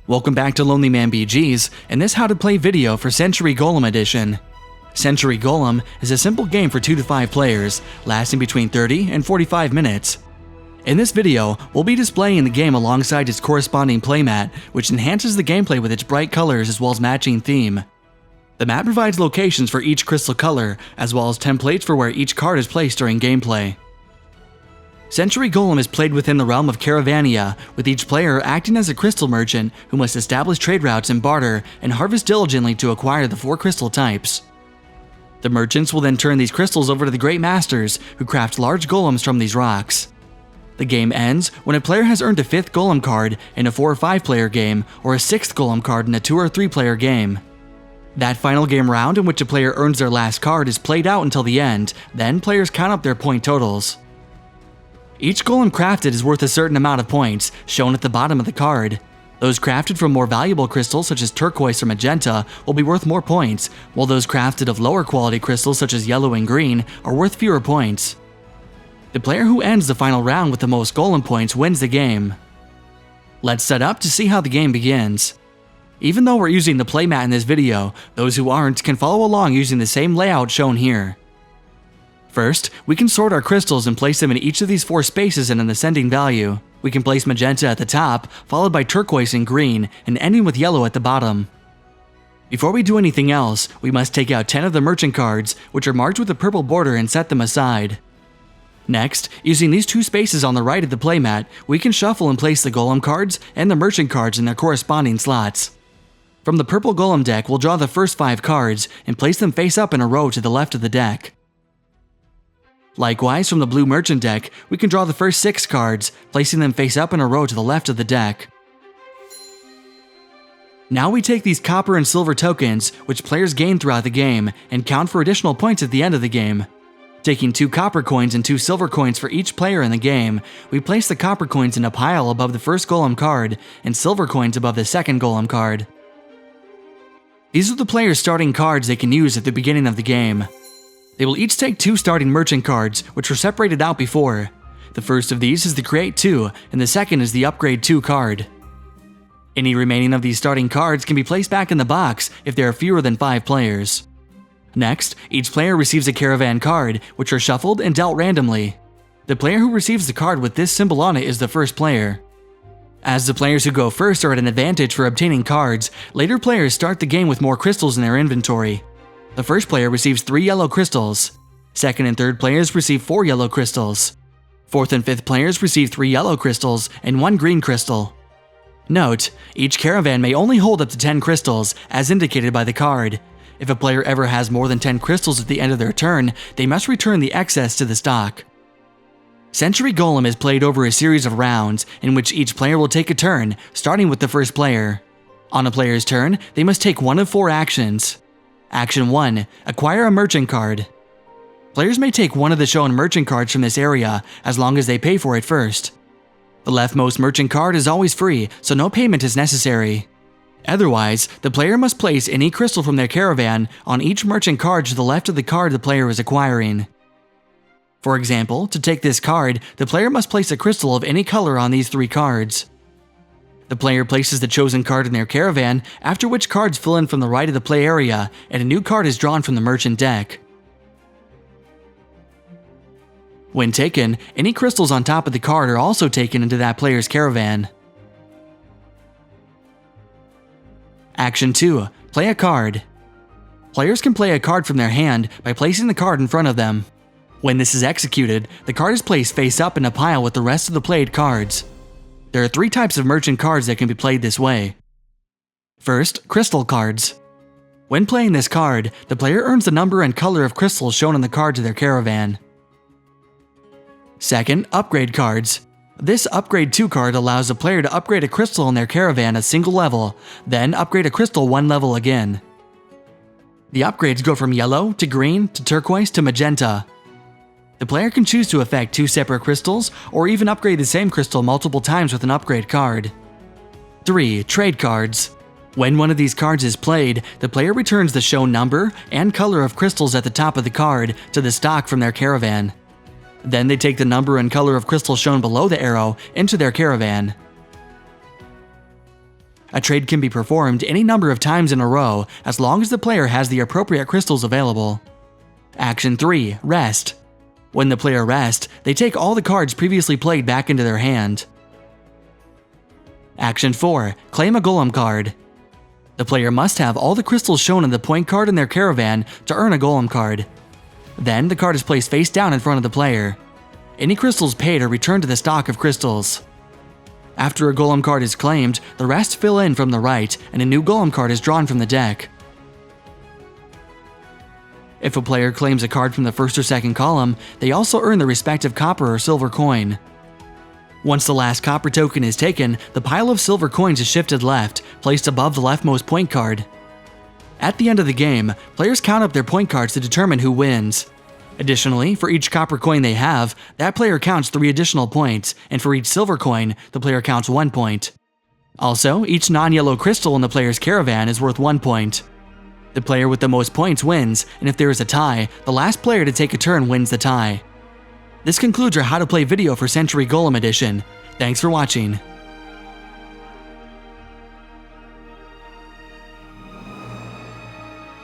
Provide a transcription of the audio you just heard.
Welcome back to Lonely Man BG's and this how to play video for Century Golem Edition. Century Golem is a simple game for 2 to 5 players, lasting between 30 and 45 minutes. In this video, we'll be displaying the game alongside its corresponding playmat, which enhances the gameplay with its bright colors as well as matching theme. The map provides locations for each crystal color, as well as templates for where each card is placed during gameplay. Century Golem is played within the realm of Caravania, with each player acting as a crystal merchant who must establish trade routes and barter and harvest diligently to acquire the 4 crystal types. The merchants will then turn these crystals over to the Great Masters, who craft large golems from these rocks. The game ends when a player has earned a 5th golem card in a 4 or 5 player game, or a 6th golem card in a 2 or 3 player game. That final game round in which a player earns their last card is played out until the end, then players count up their point totals. Each golem crafted is worth a certain amount of points, shown at the bottom of the card. Those crafted from more valuable crystals such as turquoise or magenta will be worth more points, while those crafted of lower quality crystals such as yellow and green are worth fewer points. The player who ends the final round with the most golem points wins the game. Let's set up to see how the game begins. Even though we're using the playmat in this video, those who aren't can follow along using the same layout shown here. First, we can sort our crystals and place them in each of these 4 spaces in an ascending value. We can place magenta at the top, followed by turquoise and green, and ending with yellow at the bottom. Before we do anything else, we must take out 10 of the merchant cards, which are marked with a purple border, and set them aside. Next, using these 2 spaces on the right of the playmat, we can shuffle and place the golem cards and the merchant cards in their corresponding slots. From the purple golem deck, we'll draw the first 5 cards and place them face up in a row to the left of the deck. Likewise, from the blue merchant deck, we can draw the first 6 cards, placing them face up in a row to the left of the deck. Now we take these copper and silver tokens, which players gain throughout the game, and count for additional points at the end of the game. Taking 2 copper coins and 2 silver coins for each player in the game, we place the copper coins in a pile above the first golem card, and silver coins above the second golem card. These are the players' starting cards they can use at the beginning of the game. They will each take 2 starting merchant cards, which were separated out before. The first of these is the Create 2, and the second is the Upgrade 2 card. Any remaining of these starting cards can be placed back in the box if there are fewer than 5 players. Next, each player receives a Caravan card, which are shuffled and dealt randomly. The player who receives the card with this symbol on it is the first player. As the players who go first are at an advantage for obtaining cards, later players start the game with more crystals in their inventory. The first player receives 3 yellow crystals. Second and third players receive 4 yellow crystals. Fourth and fifth players receive 3 yellow crystals and 1 green crystal. Note, each caravan may only hold up to 10 crystals, as indicated by the card. If a player ever has more than 10 crystals at the end of their turn, they must return the excess to the stock. Century Golem is played over a series of rounds, in which each player will take a turn, starting with the first player. On a player's turn, they must take one of 4 actions. Action 1. Acquire a merchant card. Players may take one of the shown merchant cards from this area, as long as they pay for it first. The leftmost merchant card is always free, so no payment is necessary. Otherwise, the player must place any crystal from their caravan on each merchant card to the left of the card the player is acquiring. For example, to take this card, the player must place a crystal of any color on these 3 cards. The player places the chosen card in their caravan, after which cards fill in from the right of the play area, and a new card is drawn from the merchant deck. When taken, any crystals on top of the card are also taken into that player's caravan. Action 2. Play a card. Players can play a card from their hand by placing the card in front of them. When this is executed, the card is placed face up in a pile with the rest of the played cards. There are 3 types of merchant cards that can be played this way. First, crystal cards. When playing this card, the player earns the number and color of crystals shown on the card to their caravan. Second, upgrade cards. This Upgrade 2 card allows the player to upgrade a crystal in their caravan a single level, then upgrade a crystal 1 level again. The upgrades go from yellow to green to turquoise to magenta. The player can choose to affect 2 separate crystals, or even upgrade the same crystal multiple times with an upgrade card. 3. Trade cards. When one of these cards is played, the player returns the shown number and color of crystals at the top of the card to the stock from their caravan. Then they take the number and color of crystals shown below the arrow into their caravan. A trade can be performed any number of times in a row as long as the player has the appropriate crystals available. Action 3. Rest. When the player rests, they take all the cards previously played back into their hand. Action 4. Claim a Golem card. The player must have all the crystals shown in the point card in their caravan to earn a Golem card. Then the card is placed face down in front of the player. Any crystals paid are returned to the stock of crystals. After a Golem card is claimed, the rest fill in from the right and a new Golem card is drawn from the deck. If a player claims a card from the first or second column, they also earn the respective copper or silver coin. Once the last copper token is taken, the pile of silver coins is shifted left, placed above the leftmost point card. At the end of the game, players count up their point cards to determine who wins. Additionally, for each copper coin they have, that player counts 3 additional points, and for each silver coin, the player counts 1 point. Also, each non-yellow crystal in the player's caravan is worth 1 point. The player with the most points wins, and if there is a tie, the last player to take a turn wins the tie. This concludes our How to Play video for Century Golem Edition. Thanks for watching.